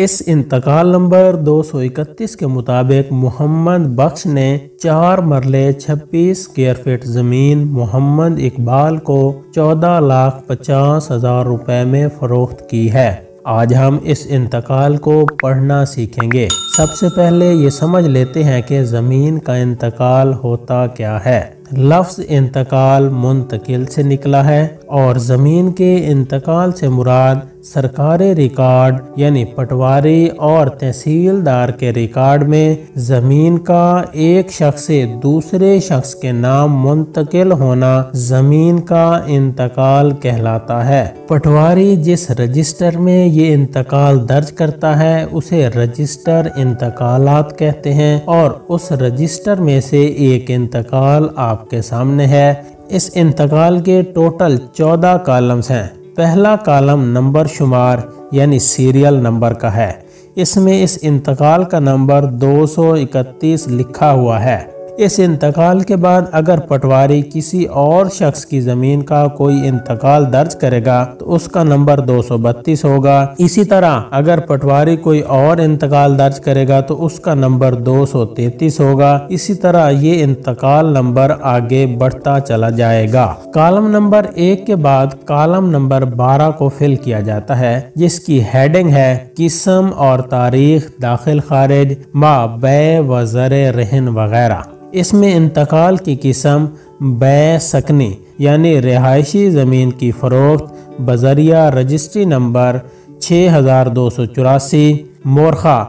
इस इंतकाल नंबर 231 के मुताबिक मोहम्मद बख्श ने 4 मरले 26 स्क्वायर फीट ज़मीन मोहम्मद इकबाल को 14,50,000 रुपए में फ़रोख्त की है। आज हम इस इंतकाल को पढ़ना सीखेंगे। सबसे पहले ये समझ लेते हैं कि ज़मीन का इंतकाल होता क्या है। लफ्ज़ इंतकाल मुंतकिल से निकला है और ज़मीन के इंतकाल से मुराद सरकारी रिकॉर्ड यानी पटवारी और तहसीलदार के रिकॉर्ड में ज़मीन का एक शख्स से दूसरे शख्स के नाम मुंतकिल होना ज़मीन का इंतकाल कहलाता है। पटवारी जिस रजिस्टर में ये इंतकाल दर्ज करता है उसे रजिस्टर इंतकालात कहते हैं और उस रजिस्टर में से एक इंतकाल आपके सामने है। इस इंतकाल के टोटल 14 कॉलम्स हैं। पहला कॉलम नंबर शुमार यानी सीरियल नंबर का है। इसमें इस इंतकाल का नंबर 231 लिखा हुआ है। इस इंतकाल के बाद अगर पटवारी किसी और शख्स की ज़मीन का कोई इंतकाल दर्ज करेगा तो उसका नंबर 232 होगा। इसी तरह अगर पटवारी कोई और इंतकाल दर्ज करेगा तो उसका नंबर 233 होगा। इसी तरह ये इंतकाल नंबर आगे बढ़ता चला जाएगा। कॉलम नंबर 1 के बाद कॉलम नंबर 12 को फिल किया जाता है जिसकी हेडिंग है किस्म और तारीख दाखिल खारिज माबे व ज़रे रहन वगैरह। इसमें इंतकाल की किस्म बै सकनी यानी रिहायशी ज़मीन की फ़रोख्त बज़रिया रजिस्ट्री नंबर 6284 मोरखा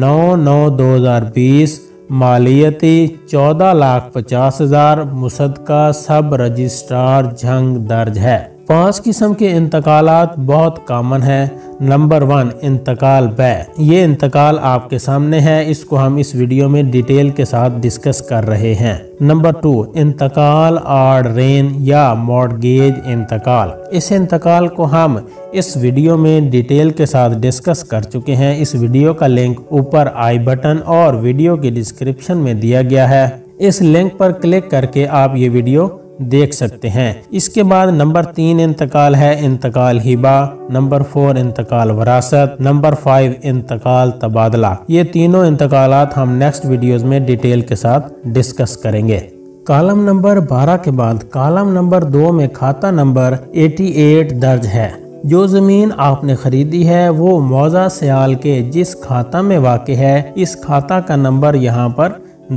9/9/2020 मालियती 14,50,000 मुसद्दका सब रजिस्ट्रार झंग दर्ज है। 5 किस्म के इंतकालात बहुत कॉमन है। नंबर 1 इंतकाल बै। ये इंतकाल आपके सामने है। इसको हम इस वीडियो में डिटेल के साथ डिस्कस कर रहे हैं। नंबर 2 इंतकाल आड़ रेन या मॉर्गेज इंतकाल। इस इंतकाल को हम इस वीडियो में डिटेल के साथ डिस्कस कर चुके हैं। इस वीडियो का लिंक ऊपर आई बटन और वीडियो की डिस्क्रिप्शन में दिया गया है। इस लिंक पर क्लिक करके आप ये वीडियो देख सकते हैं। इसके बाद नंबर 3 इंतकाल है इंतकाल हिबा। नंबर 4 इंतकाल वरासत। नंबर 5 इंतकाल तबादला। ये तीनों इंतकालात हम नेक्स्ट वीडियोस में डिटेल के साथ डिस्कस करेंगे। कॉलम नंबर 12 के बाद कॉलम नंबर 2 में खाता नंबर 88 दर्ज है। जो ज़मीन आपने खरीदी है वो मौजा सियाल के जिस खाता में वाक़ है इस खाता का नंबर यहाँ पर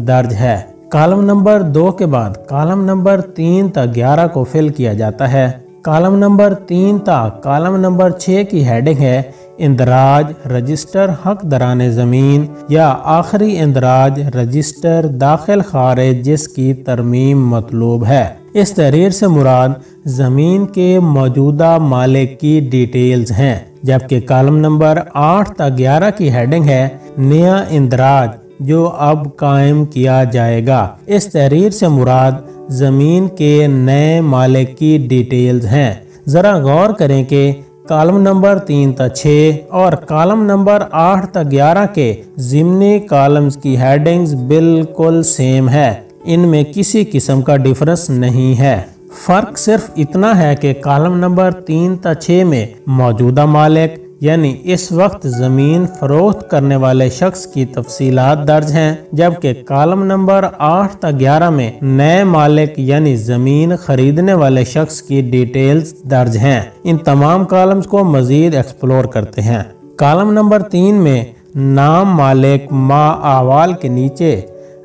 दर्ज है। कॉलम नंबर 2 के बाद कॉलम नंबर 3 तक 11 को फिल किया जाता है। कॉलम नंबर 3 तक कॉलम नंबर 6 की हेडिंग है इंदराज रजिस्टर हक दराने ज़मीन या आखिरी इंदराज रजिस्टर दाखिल खारिज जिसकी तरमीम मतलूब है। इस तहरीर से मुराद ज़मीन के मौजूदा मालिक की डिटेल्स हैं। जबकि कॉलम नंबर 8 तक 11 की हेडिंग है नया इंदराज जो अब कायम किया जाएगा। इस तहरीर से मुराद ज़मीन के नए मालिक की डिटेल्स हैं। ज़रा गौर करें कि कॉलम नंबर 3 तक 6 और कॉलम नंबर 8 तक 11 के ज़िमनी कॉलम्स की हेडिंग्स बिल्कुल सेम है। इनमें किसी किस्म का डिफरेंस नहीं है। फ़र्क सिर्फ इतना है कि कॉलम नंबर 3 तक 6 में मौजूदा मालिक यानी इस वक्त ज़मीन फ़रोख्त करने वाले शख्स की तफसीलात दर्ज हैं, जबकि कॉलम नंबर 8 तक 11 में नए मालिक यानी ज़मीन खरीदने वाले शख्स की डिटेल्स दर्ज हैं। इन तमाम कॉलम्स को मज़ीद एक्सप्लोर करते हैं। कॉलम नंबर 3 में नाम मालिक मा अहवाल के नीचे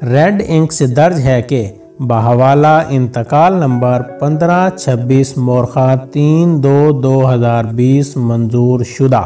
रेड इंक से दर्ज है कि बहवाला इंतकाल नंबर 1526 मोरखा 3/2/2020 मंजूर शुदा।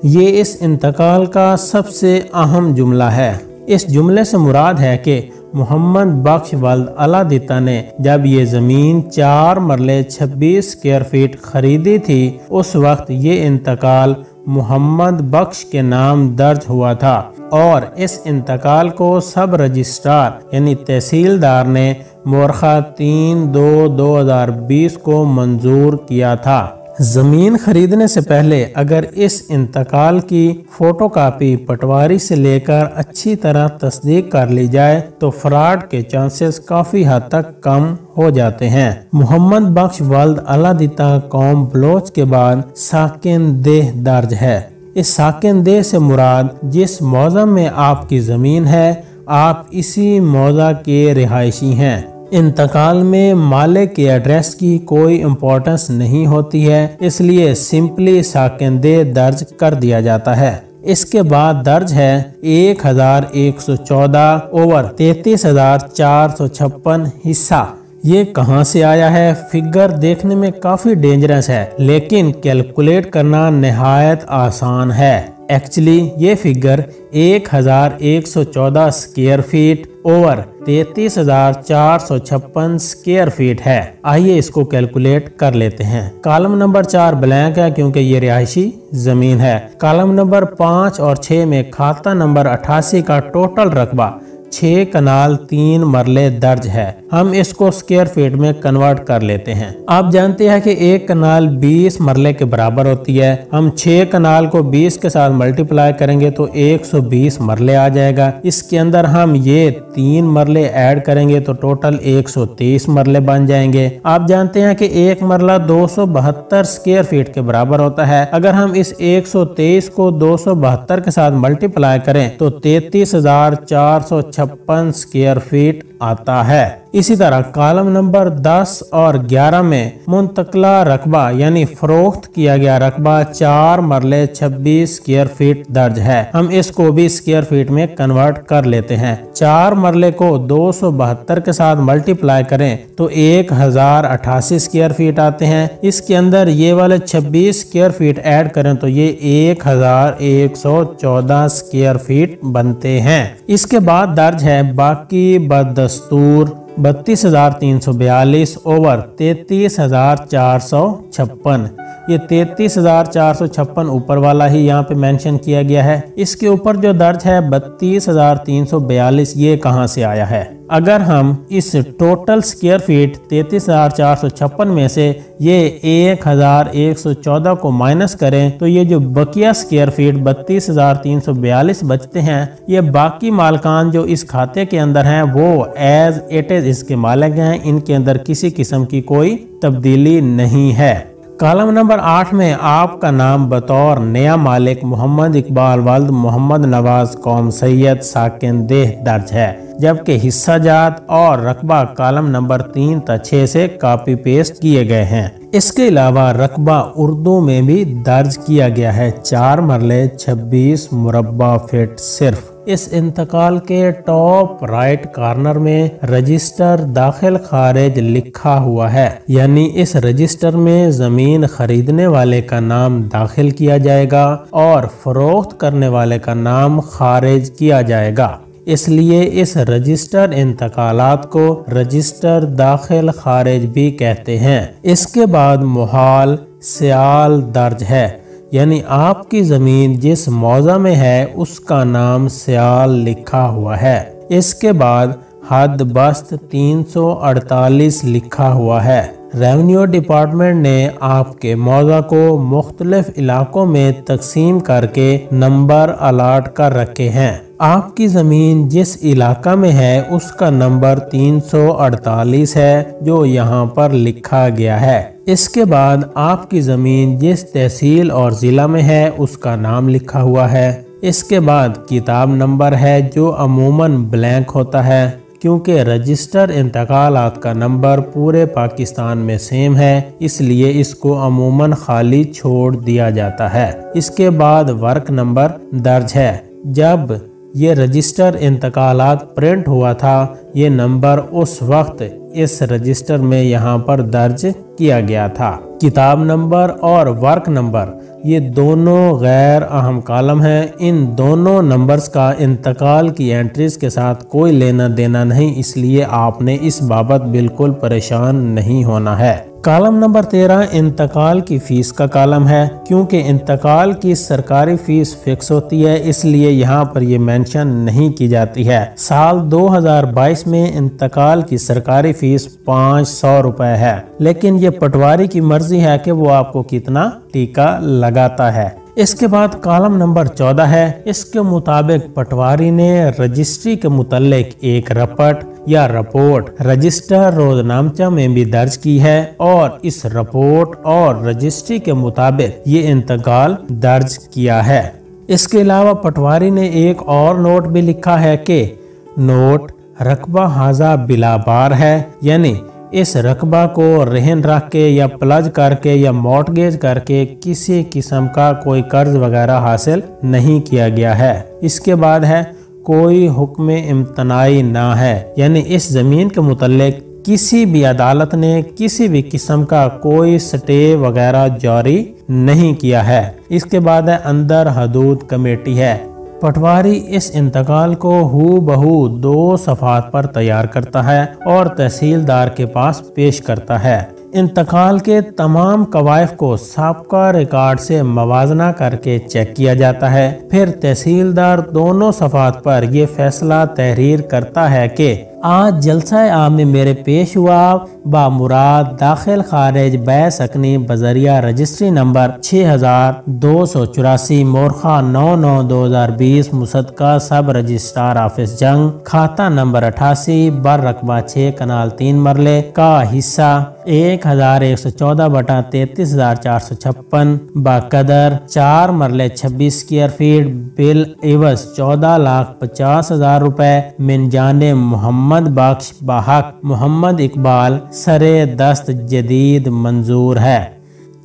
ये इस इंतकाल का सबसे अहम जुमला है। इस जुमले से मुराद है कि मोहम्मद बख्श वल्द अलादिता ने जब ये ज़मीन 4 मरले 26 स्क्वायर फीट खरीदी थी उस वक्त ये इंतकाल मोहम्मद बख्श के नाम दर्ज हुआ था और इस इंतकाल को सब रजिस्ट्रार यानी तहसीलदार ने मोरखा 3/2/2020 को मंजूर किया था। ज़मीन खरीदने से पहले अगर इस इंतकाल की फ़ोटोकॉपी पटवारी से लेकर अच्छी तरह तस्दीक कर ली जाए तो फ्रॉड के चांसेस काफ़ी हद तक कम हो जाते हैं। मोहम्मद बख्श वल्द अलादिता कौम बलोच के बाद साकिन देह दर्ज है। इस साकिन देह से मुराद जिस मौज़ा में आपकी ज़मीन है, आप इसी मौज़ा के रिहायशी हैं। इंतकाल में मालिक के एड्रेस की कोई इम्पोर्टेंस नहीं होती है, इसलिए सिंपली साकिन देह दर्ज कर दिया जाता है। इसके बाद दर्ज है 1114 ओवर 33,456 हिस्सा। ये कहाँ से आया है? फिगर देखने में काफी डेंजरस है, लेकिन कैलकुलेट करना निहायत आसान है। एक्चुअली ये figure 1114 square feet over 33,456 square feet है। आइए इसको कैलकुलेट कर लेते हैं। कॉलम नंबर 4 ब्लैंक है क्योंकि ये रिहायशी जमीन है। कॉलम नंबर 5 और 6 में खाता नंबर 88 का टोटल रकबा 6 कनाल 3 मरले दर्ज है। हम इसको स्क्वायर फीट में कन्वर्ट कर लेते हैं। आप जानते हैं कि 1 कनाल 20 मरले के बराबर होती है। हम 6 कनाल को 20 के साथ मल्टीप्लाई करेंगे तो 120 मरले आ जाएगा। इसके अंदर हम ये 3 मरले ऐड करेंगे तो टोटल 123 मरले बन जाएंगे। आप जानते हैं कि 1 मरला 272 स्क्वायर फीट के बराबर होता है। अगर हम इस 123 को 272 के साथ मल्टीप्लाई करें तो 33,456 स्क्वायर फीट आता है। इसी तरह कॉलम नंबर 10 और 11 में मुंतकला रकबा यानी फरोख्त किया गया रकबा 4 मरले 26 स्क्वायर फीट दर्ज है। हम इसको भी स्क्वायर फीट में कन्वर्ट कर लेते हैं। 4 मरले को 272 के साथ मल्टीप्लाई करें तो 1088 स्क्वायर फीट आते हैं। इसके अंदर ये वाले 26 स्क्वायर फीट ऐड करें तो ये 1114 स्क्वायर फीट बनते हैं। इसके बाद दर्ज है बाकी बदस्तूर 32,342 ओवर 33,456। ये 33,456 ऊपर वाला ही यहाँ पे मेंशन किया गया है। इसके ऊपर जो दर्ज है 32,342, ये कहाँ से आया है? अगर हम इस टोटल स्क्वायर फीट 33,456 में से ये 1,114 को माइनस करें तो ये जो बकिया स्क्वायर फीट 32,342 बचते हैं, ये बाकी मालकान जो इस खाते के अंदर हैं वो एज इट इज इसके मालिक हैं। इनके अंदर किसी किस्म की कोई तब्दीली नहीं है। कॉलम नंबर 8 में आपका नाम बतौर नया मालिक मोहम्मद इकबाल वल्द मोहम्मद नवाज कौम सैयद साकिन देह दर्ज है, जबकि हिस्सा जात और रकबा कॉलम नंबर 3 ta 6 से कॉपी पेस्ट किए गए हैं। इसके अलावा रकबा उर्दू में भी दर्ज किया गया है 4 मरले 26 मुरब्बा फीट सिर्फ। इस इंतकाल के टॉप राइट कॉर्नर में रजिस्टर दाखिल खारिज लिखा हुआ है, यानी इस रजिस्टर में जमीन खरीदने वाले का नाम दाखिल किया जाएगा और फरोख्त करने वाले का नाम खारिज किया जाएगा। इसलिए इस रजिस्टर इंतकालात को रजिस्टर दाखिल खारिज भी कहते हैं। इसके बाद मुहाल सियाल दर्ज है, यानी आपकी जमीन जिस मौजा में है उसका नाम सियाल लिखा हुआ है। इसके बाद हद बस्त 348 लिखा हुआ है। रेवेन्यू डिपार्टमेंट ने आपके मौजा को मुख्तलिफ इलाकों में तकसीम करके नंबर अलाट कर रखे हैं। आपकी ज़मीन जिस इलाका में है उसका नंबर 348 है जो यहाँ पर लिखा गया है। इसके बाद आपकी ज़मीन जिस तहसील और ज़िला में है उसका नाम लिखा हुआ है। इसके बाद किताब नंबर है जो अमूमन ब्लैंक होता है, क्योंकि रजिस्टर इंतकालात का नंबर पूरे पाकिस्तान में सेम है, इसलिए इसको अमूमन खाली छोड़ दिया जाता है। इसके बाद वर्क नंबर दर्ज है। जब ये रजिस्टर इंतकालात प्रिंट हुआ था, ये नंबर उस वक्त इस रजिस्टर में यहाँ पर दर्ज किया गया था। किताब नंबर और वर्क नंबर ये दोनों गैर अहम कॉलम हैं। इन दोनों नंबर्स का इंतकाल की एंट्रीज के साथ कोई लेना देना नहीं, इसलिए आपने इस बाबत बिल्कुल परेशान नहीं होना है। कॉलम नंबर 13 इंतकाल की फीस का कॉलम है। क्योंकि इंतकाल की सरकारी फीस फिक्स होती है, इसलिए यहाँ पर ये मेंशन नहीं की जाती है। साल 2022 में इंतकाल की सरकारी फीस 500 रुपए है, लेकिन ये पटवारी की मर्जी है कि वो आपको कितना टीका लगाता है। इसके बाद कॉलम नंबर 14 है। इसके मुताबिक पटवारी ने रजिस्ट्री के मुतल्लिक एक रपट या रपोर्ट रजिस्टर रोजनामचा में भी दर्ज की है और इस रपोर्ट और रजिस्ट्री के मुताबिक ये इंतकाल दर्ज किया है। इसके अलावा पटवारी ने एक और नोट भी लिखा है कि नोट रकबा हाजा बिलाबार है, यानी इस रकबा को रहन रख के या प्लज करके या मॉर्टगेज करके किसी किस्म का कोई कर्ज वगैरह हासिल नहीं किया गया है। इसके बाद है कोई हुक्म इम्तनाई ना है, यानी इस जमीन के मुतल्लिक किसी भी अदालत ने किसी भी किस्म का कोई स्टे वगैरह जारी नहीं किया है। इसके बाद है अंदर हदूद कमेटी है। पटवारी इस इंतकाल को हू बहू 2 सफ़ात पर तैयार करता है और तहसीलदार के पास पेश करता है। इंतकाल के तमाम कवायफ को साबका रिकॉर्ड से मवाजना करके चेक किया जाता है। फिर तहसीलदार दोनों सफ़ात पर यह फैसला तहरीर करता है कि आज जलसा आम में मेरे पेश हुआ बामुराद दाखिल खारिज बै सकनी बजरिया रजिस्ट्री नंबर 6284 मोरखा 9/9/2020 मुसद्दका सब रजिस्ट्रार ऑफिस जंग खाता नंबर 88 बर रकबा 6 कनाल 3 मरले का हिस्सा 1114/33,456 बाकदर 4 मरले 26 स्क्वायर फीट बिल एवज 14,50,000 रुपए मिन जाने मोहम्मद बख्श बाहक मोहम्मद इकबाल सरे दस्त जदीद मंजूर है।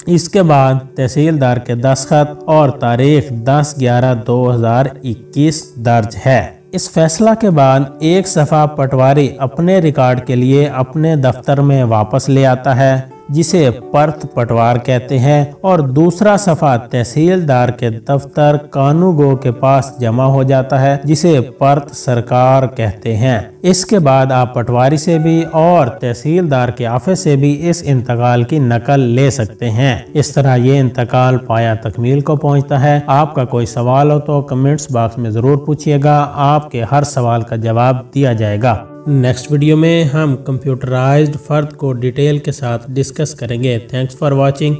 इसके बाद तहसीलदार के दस्तखत और तारीख 10/11/2021 दर्ज है। इस फैसला के बाद एक सफ़ा पटवारी अपने रिकॉर्ड के लिए अपने दफ्तर में वापस ले आता है, जिसे पर्त पटवार कहते हैं, और दूसरा सफ़ा तहसीलदार के दफ्तर कानूगो के पास जमा हो जाता है, जिसे पर्त सरकार कहते हैं। इसके बाद आप पटवारी से भी और तहसीलदार के ऑफिस से भी इस इंतकाल की नकल ले सकते हैं। इस तरह ये इंतकाल पाया तकमील को पहुंचता है। आपका कोई सवाल हो तो कमेंट्स बॉक्स में ज़रूर पूछिएगा, आपके हर सवाल का जवाब दिया जाएगा। नेक्स्ट वीडियो में हम कंप्यूटराइज्ड फर्द को डिटेल के साथ डिस्कस करेंगे। Thanks for watching.